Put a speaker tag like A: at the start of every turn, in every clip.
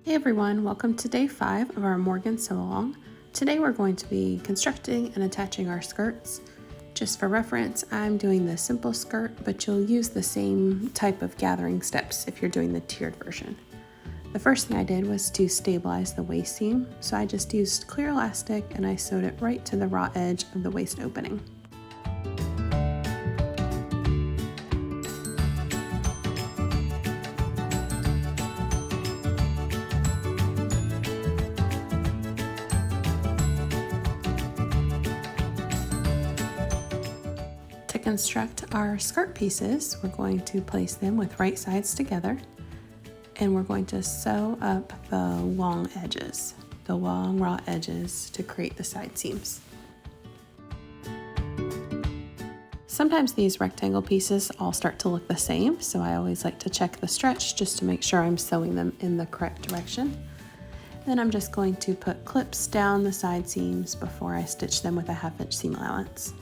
A: Hey everyone, welcome to day 5 of our Morgan Sew Along. Today we're going to be constructing and attaching our skirts. Just for reference, I'm doing the simple skirt, but you'll use the same type of gathering steps if you're doing the tiered version. The first thing I did was to stabilize the waist seam, so I just used clear elastic and I sewed it right to the raw edge of the waist opening. To construct our skirt pieces, we're going to place them with right sides together and we're going to sew up the long edges, the long raw edges to create the side seams. Sometimes these rectangle pieces all start to look the same, so I always like to check the stretch just to make sure I'm sewing them in the correct direction. Then I'm just going to put clips down the side seams before I stitch them with a 1/2 inch seam allowance.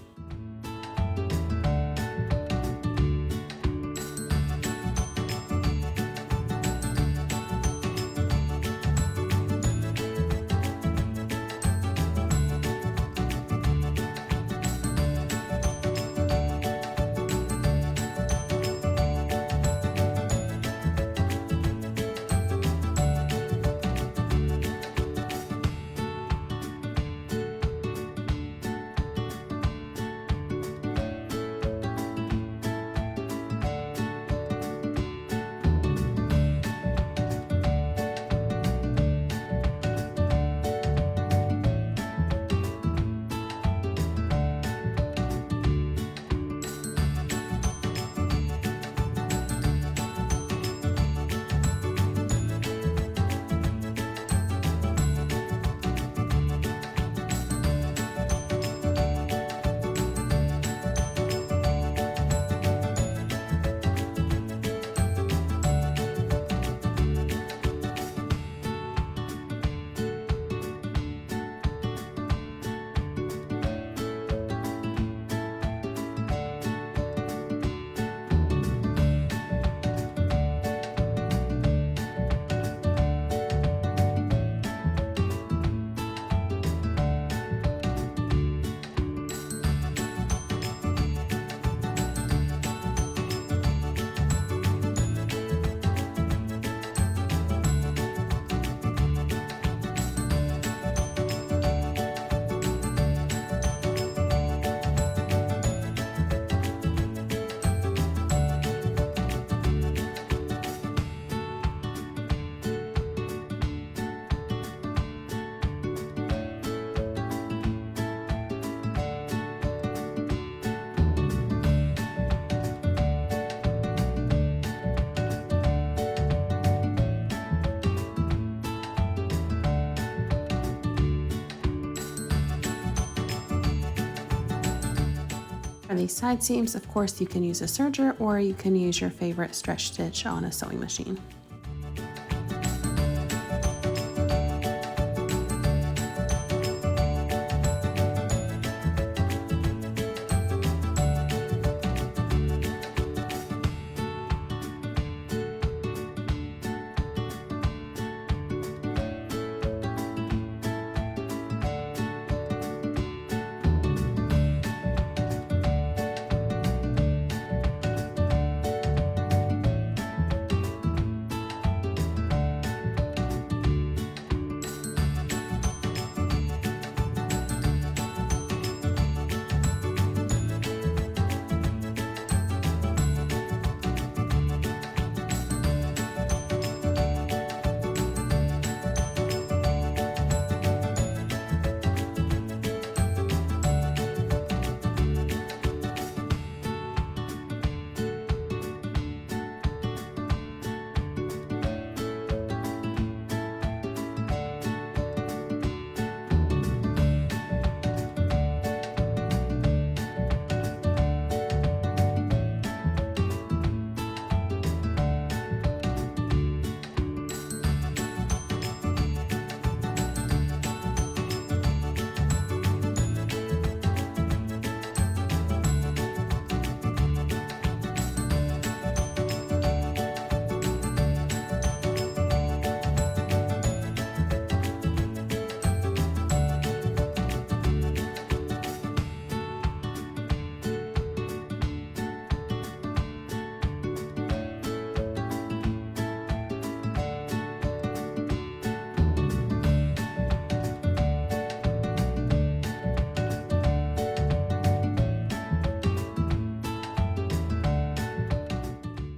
A: For these side seams, of course, you can use a serger or you can use your favorite stretch stitch on a sewing machine.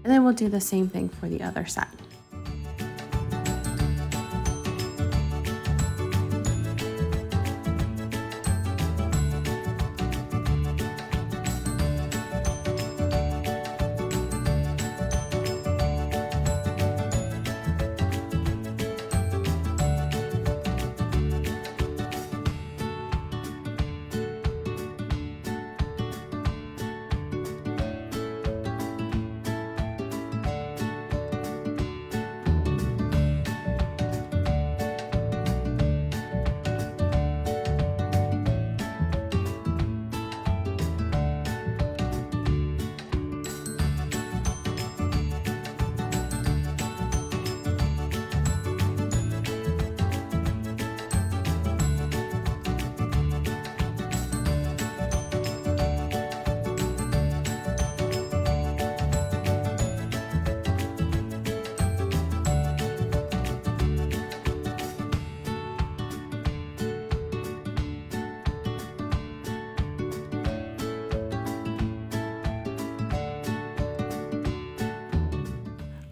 A: And then we'll do the same thing for the other side.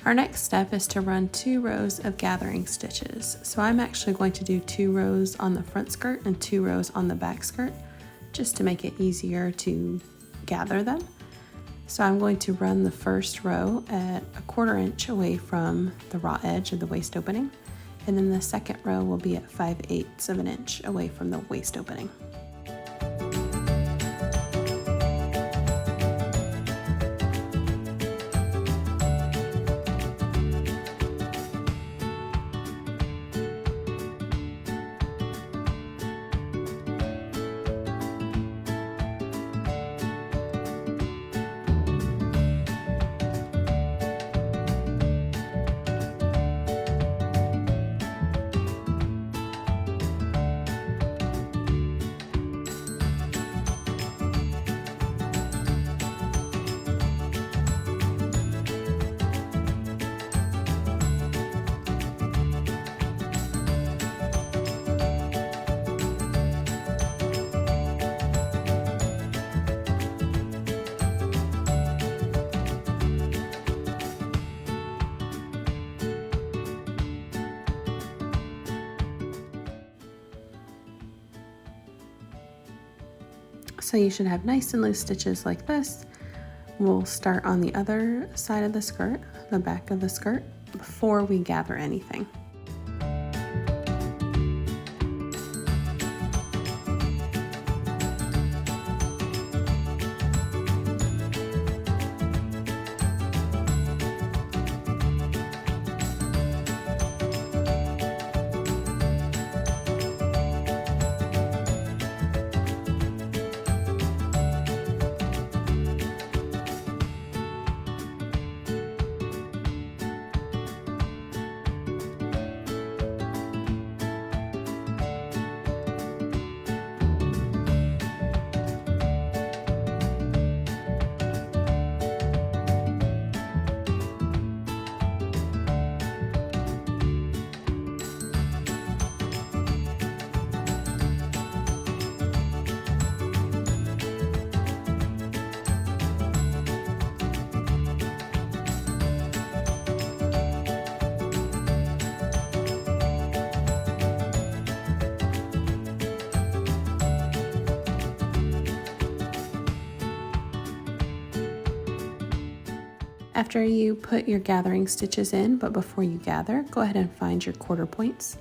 A: Our next step is to run 2 rows of gathering stitches. So I'm actually going to do 2 rows on the front skirt and 2 rows on the back skirt, just to make it easier to gather them. So I'm going to run the first row at 1/4 inch away from the raw edge of the waist opening, and then the second row will be at 5/8 of an inch away from the waist opening. So you should have nice and loose stitches like this. We'll start on the other side of the skirt, the back of the skirt, before we gather anything. After you put your gathering stitches in, but before you gather, go ahead and find your 1/4 points.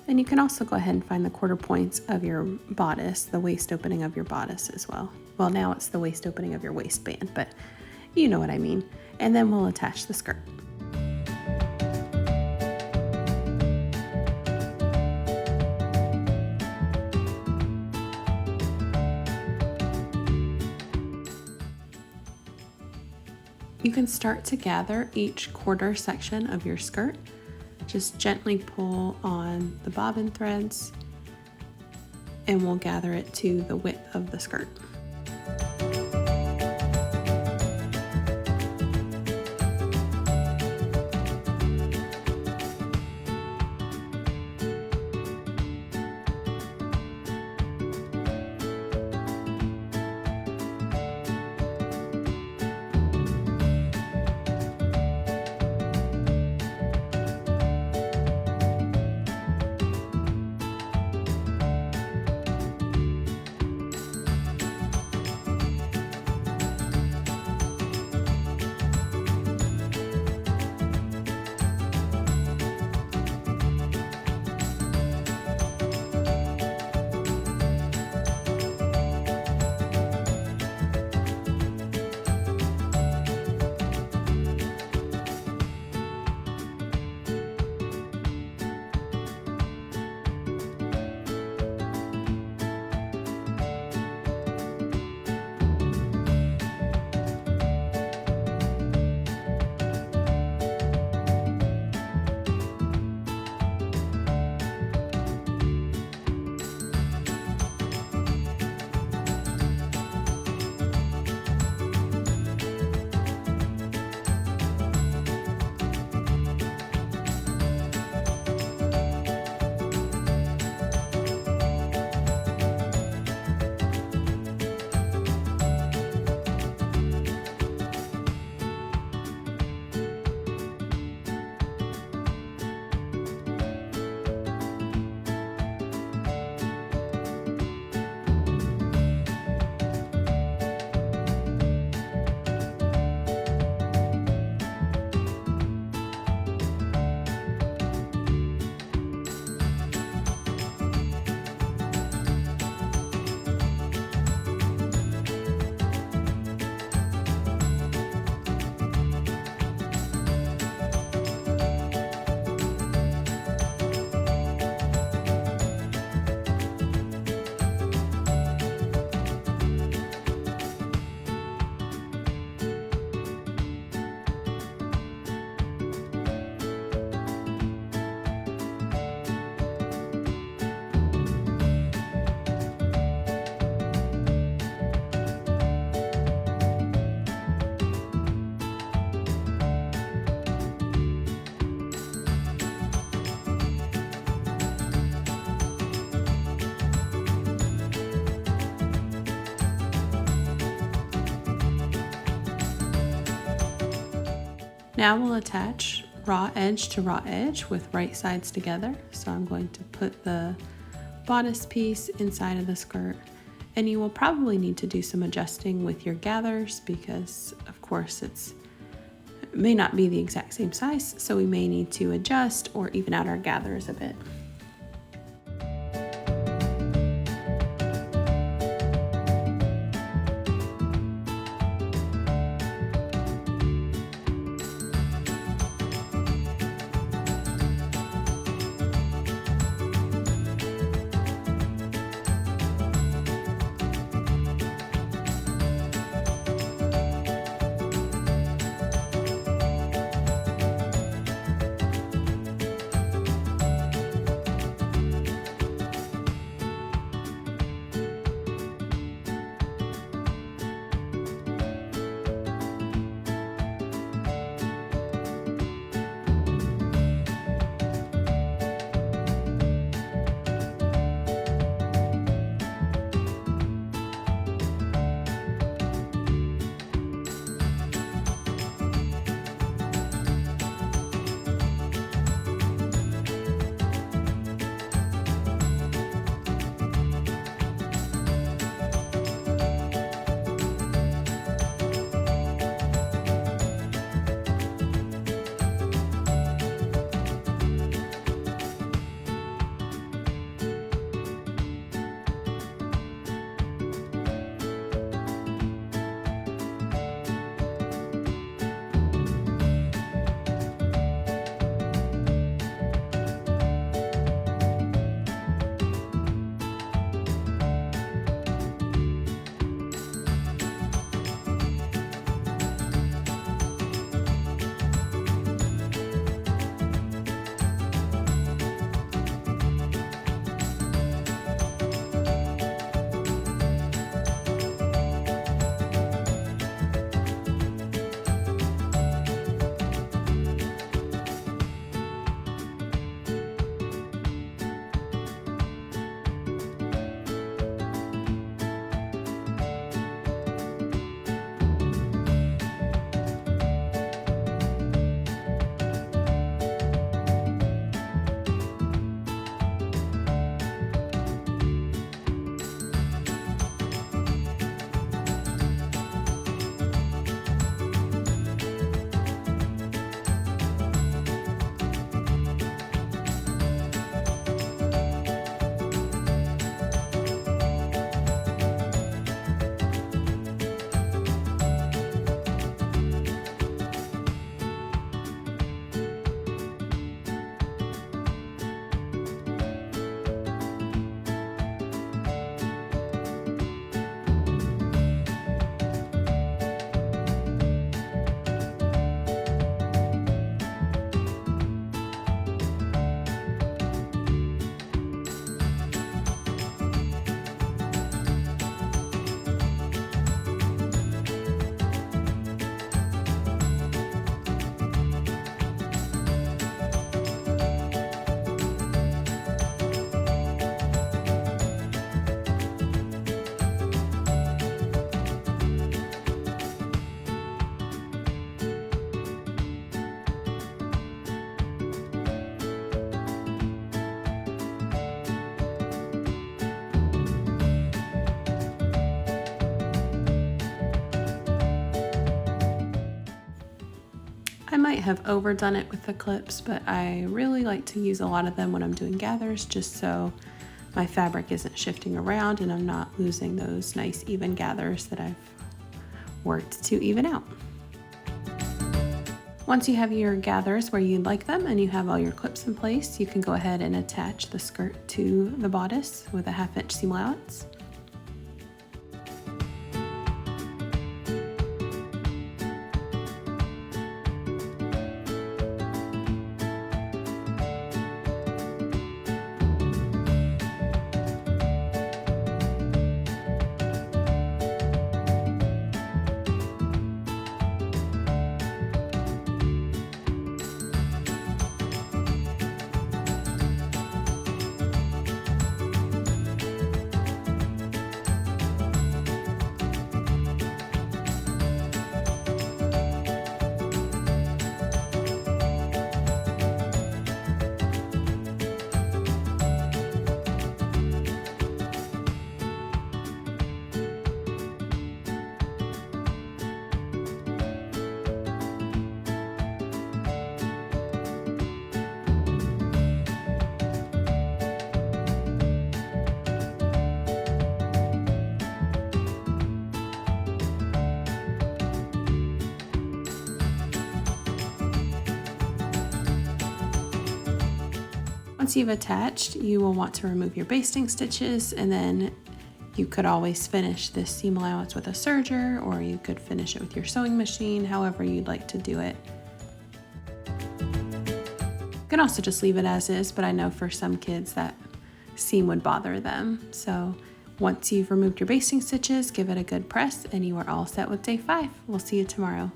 A: And you can also go ahead and find the 1/4 points of your bodice, the waist opening of your bodice as well. Well, now it's the waist opening of your waistband, but you know what I mean. And then we'll attach the skirt. You can start to gather each quarter section of your skirt. Just gently pull on the bobbin threads and we'll gather it to the width of the skirt. Now we'll attach raw edge to raw edge with right sides together. So I'm going to put the bodice piece inside of the skirt, and you will probably need to do some adjusting with your gathers because of course it may not be the exact same size, so we may need to adjust or even out our gathers a bit. I might have overdone it with the clips, but I really like to use a lot of them when I'm doing gathers, just so my fabric isn't shifting around and I'm not losing those nice even gathers that I've worked to even out. Once you have your gathers where you'd like them and you have all your clips in place, you can go ahead and attach the skirt to the bodice with a 1/2 inch seam allowance. Once you've attached, you will want to remove your basting stitches, and then you could always finish this seam allowance with a serger, or you could finish it with your sewing machine, however you'd like to do it. You can also just leave it as is, but I know for some kids that seam would bother them. So once you've removed your basting stitches, give it a good press and you are all set with day 5. We'll see you tomorrow.